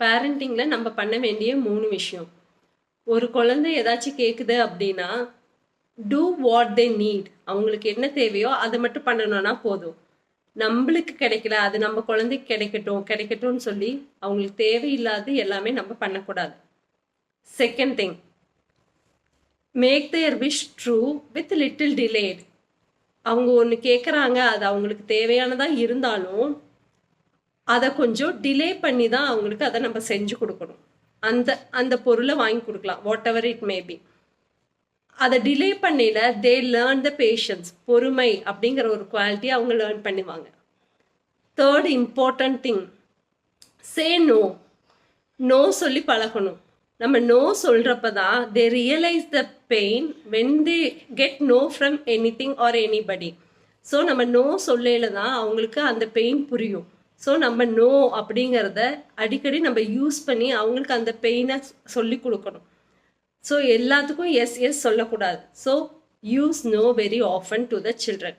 பேரண்டிங்கில் நம்ம பண்ண வேண்டிய 3 விஷயம். ஒரு குழந்தை ஏதாச்சும் கேட்குது அப்படின்னா, டூ வாட் தே நீட். அவங்களுக்கு என்ன தேவையோ அதை மட்டும் பண்ணணும்னா போதும். நம்மளுக்கு கிடைக்கல, அது நம்ம குழந்தைக்கு கிடைக்கட்டும்னு சொல்லி அவங்களுக்கு தேவையில்லாத எல்லாமே நம்ம பண்ணக்கூடாது. Second thing, make their wish true with little delayed. அவங்க ஒன்று கேட்குறாங்க, அது அவங்களுக்கு தேவையானதாக இருந்தாலும் அதை கொஞ்சம் டிலே பண்ணி தான் அவங்களுக்கு அதை நம்ம செஞ்சு கொடுக்கணும். அந்த அந்த பொருளை வாங்கி கொடுக்கலாம், வாட் எவர் இட் மேபி. அதை டிலே பண்ணல, தே லேர்ன் த பேஷன்ஸ், பொறுமை அப்படிங்கிற ஒரு குவாலிட்டி அவங்க லேர்ன் பண்ணுவாங்க. Third important thing, say no. No சொல்லி பழகணும். நம்ம நோ சொல்றப்ப தான் they realise the pain when they get no from any thing or anybody. So நம்ம நோ சொல்லல தான் அவங்களுக்கு அந்த பெயின் புரியும். ஸோ நம்ம நோ அப்படிங்கிறத அடிக்கடி நம்ம யூஸ் பண்ணி அவங்களுக்கு அந்த பெயினை சொல்லி கொடுக்கணும். ஸோ எல்லாத்துக்கும் எஸ் எஸ் சொல்லக்கூடாது. So use no very often to the children.